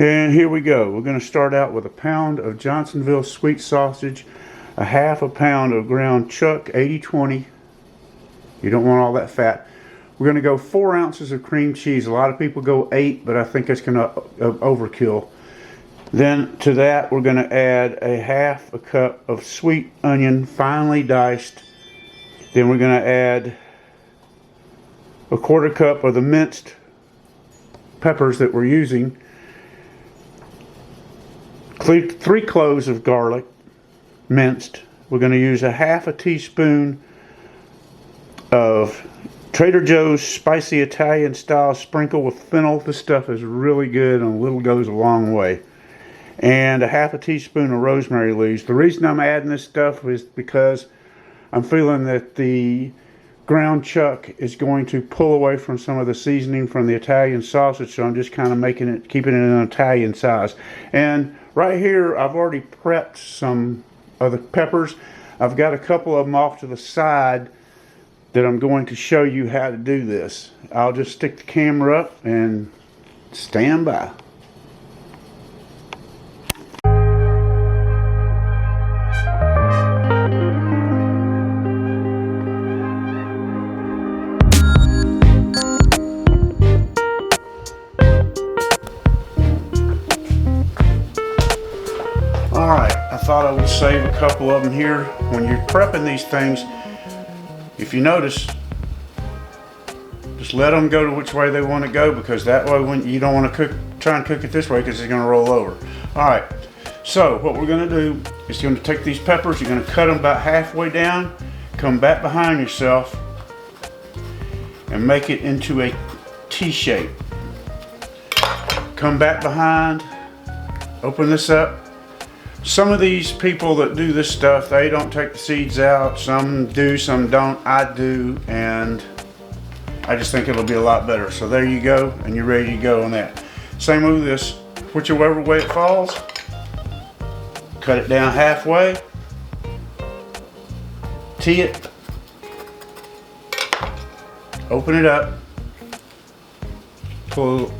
And here we go. We're going to start out with a pound of Johnsonville sweet sausage, a half a pound of ground chuck 80/20. You don't want all that fat. We're going to go 4 ounces of cream cheese. A lot of people go 8, but I think it's going to overkill. Then to that we're going to add a half a cup of sweet onion, finely diced. Then we're going to add a 1/4 cup of the minced peppers that we're using. 3 cloves of garlic, minced. We're going to use a half a teaspoon of Trader Joe's spicy Italian style sprinkle with fennel. This stuff is really good and a little goes a long way. And a half a teaspoon of rosemary leaves. The reason I'm adding this stuff is because I'm feeling that the ground chuck is going to pull away from some of the seasoning from the Italian sausage, so I'm just kind of keeping it in an Italian size. And right here I've already prepped some of the peppers. I've got a couple of them off to the side that I'm going to show you how to do this. I'll just stick the camera up and stand by. Alright, I thought I would save a couple of them here. When you're prepping these things, if you notice, just let them go to which way they want to go, because that way when you don't want to try and cook it this way because it's going to roll over. Alright, so what we're going to do is going to take these peppers, you're going to cut them about halfway down, come back behind yourself and make it into a T shape. Come back behind, open this up. Some of these people that do this stuff, they don't take the seeds out. Some do, some don't. I do, and I just think it'll be a lot better. So there you go, and you're ready to go on that. Same with this, whichever way it falls, cut it down halfway, tee it, open it up, pull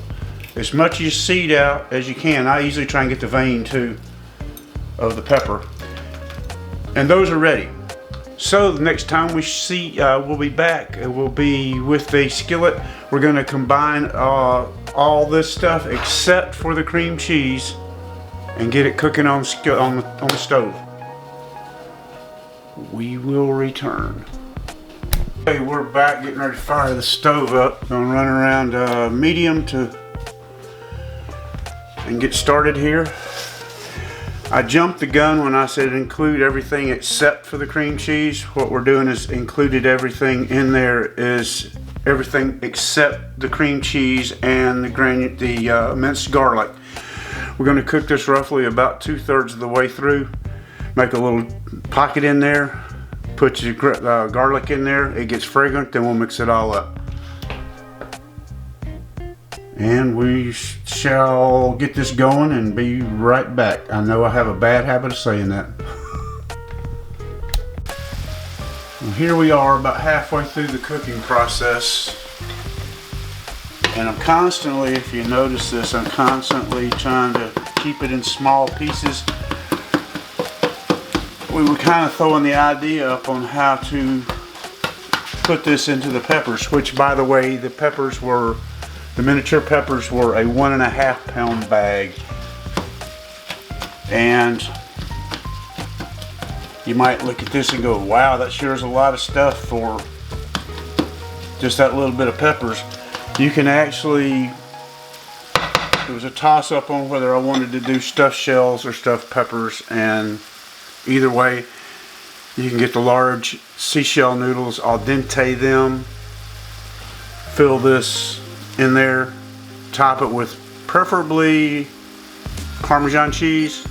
as much of your seed out as you can. I usually try and get the vein too of the pepper, and those are ready. So the next time we see, we'll be back. We'll be with the skillet. We're going to combine all this stuff except for the cream cheese and get it cooking on the stove. We will return. Okay, we're back getting ready to fire the stove up. Gonna run around medium and get started here. I jumped the gun when I said include everything except for the cream cheese. What we're doing is included everything in there, is everything except the cream cheese and the minced garlic. We're going to cook this roughly about 2/3 of the way through. Make a little pocket in there, put your garlic in there, it gets fragrant, then we'll mix it all up. And we shall get this going and be right back. I know I have a bad habit of saying that. Well, here we are about halfway through the cooking process. And I'm constantly, if you notice this, I'm constantly trying to keep it in small pieces. We were kind of throwing the idea up on how to put this into the peppers, which, by the way, the miniature peppers were a 1.5 pound bag. And you might look at this and go, wow, that sure is a lot of stuff for just that little bit of peppers. You can actually, it was a toss up on whether I wanted to do stuffed shells or stuffed peppers, and either way, you can get the large seashell noodles, al dente them, fill this in there, top it with preferably Parmesan cheese,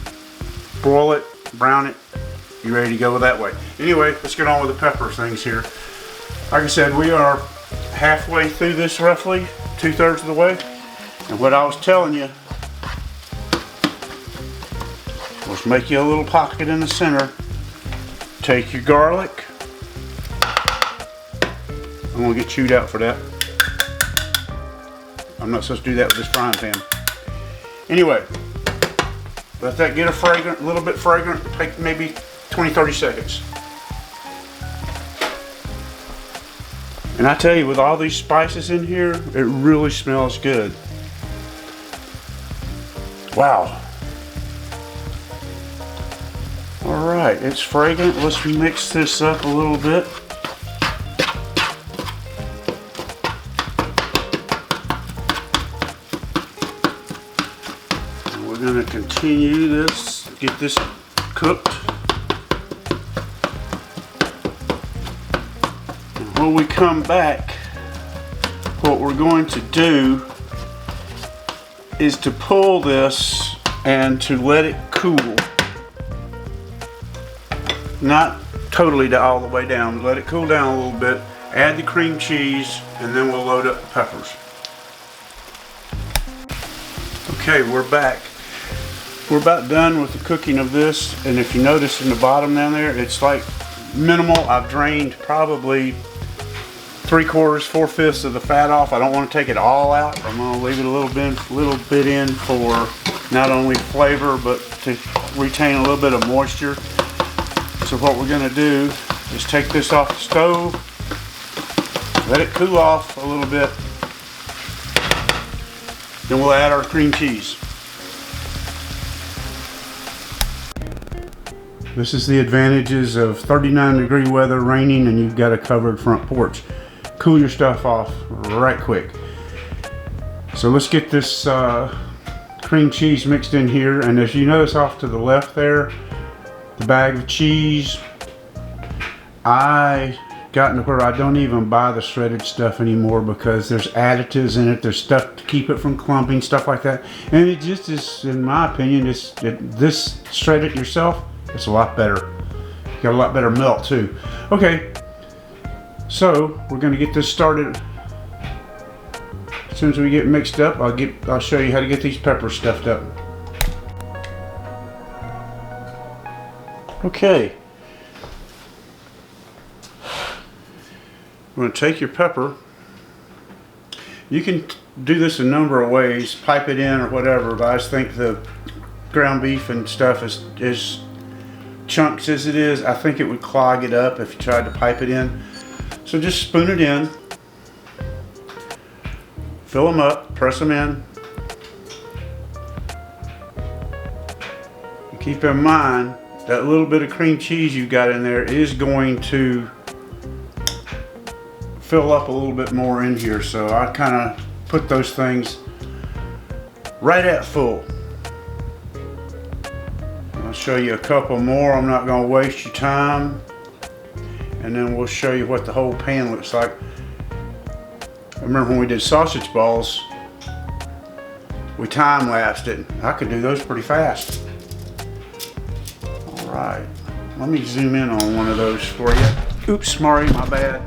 broil it, brown it, you're ready to go with that way. Anyway, let's get on with the pepper things here. Like I said, we are halfway through this, roughly 2/3 of the way, and what I was telling you was make you a little pocket in the center, take your garlic, I'm gonna get chewed out for that. I'm not supposed to do that with this frying pan. Anyway, let that get a little bit fragrant, take maybe 20-30 seconds. And I tell you, with all these spices in here, it really smells good. Wow. All right, it's fragrant. Let's mix this up a little bit. And we're going to continue this, get this cooked. And when we come back, what we're going to do is to pull this and to let it cool. Not totally all the way down, let it cool down a little bit, add the cream cheese, and then we'll load up the peppers. Okay, we're back. We're about done with the cooking of this, and if you notice in the bottom down there, it's like minimal. I've drained probably 3/4, 4/5 of the fat off. I don't want to take it all out. I'm going to leave it a little bit in for not only flavor, but to retain a little bit of moisture. So what we're going to do is take this off the stove, let it cool off a little bit, then we'll add our cream cheese. This is the advantages of 39-degree weather, raining, and you've got a covered front porch. Cool your stuff off right quick. So let's get this cream cheese mixed in here, and as you notice off to the left there, the bag of cheese, I gotten to where I don't even buy the shredded stuff anymore because there's additives in it, there's stuff to keep it from clumping, stuff like that, and it just is, in my opinion, this shred it yourself, it's a lot better. You got a lot better melt too. Okay, so we're going to get this started. As soon as we get mixed up, I'll show you how to get these peppers stuffed up. Okay, we're going to take your pepper. You can do this a number of ways, pipe it in or whatever, but I just think the ground beef and stuff is chunks as it is. I think it would clog it up if you tried to pipe it in. So just spoon it in, fill them up, press them in. And keep in mind, that little bit of cream cheese you got in there is going to fill up a little bit more in here. So I kind of put those things right at full. I'll show you a couple more. I'm not going to waste your time. And then we'll show you what the whole pan looks like. I remember when we did sausage balls, we time-lapsed it. I could do those pretty fast. Alright, let me zoom in on one of those for you. Oops, Maury, my bad.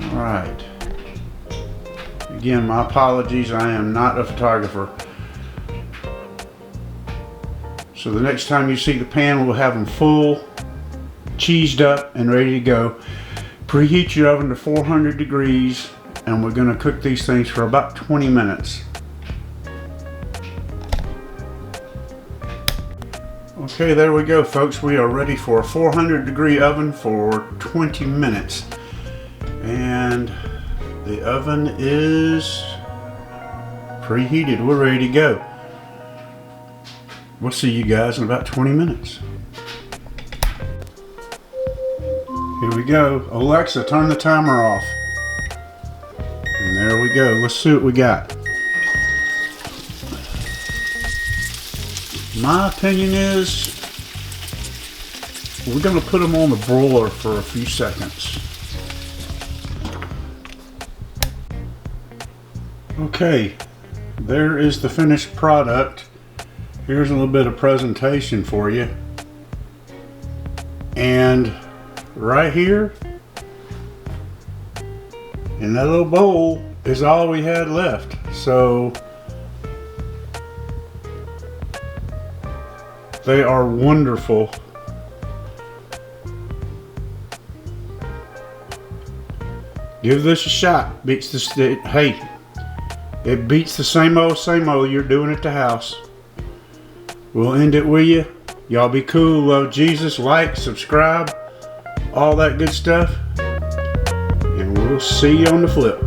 Alright. Again, my apologies, I am not a photographer. So the next time you see the pan, we'll have them full, cheesed up, and ready to go. Preheat your oven to 400 degrees, and we're going to cook these things for about 20 minutes. Okay, there we go, folks. We are ready for a 400-degree oven for 20 minutes. And the oven is preheated. We're ready to go. We'll see you guys in about 20 minutes. Here we go. Alexa, turn the timer off. And there we go. Let's see what we got. My opinion is we're going to put them on the broiler for a few seconds. Okay, there is the finished product. Here's a little bit of presentation for you. And right here in that little bowl is all we had left. So they are wonderful. Give this a shot. Beats the, hey, It beats the same old you're doing at the house. We'll end it with you. Y'all be cool, love Jesus, like, subscribe, all that good stuff. And we'll see you on the flip.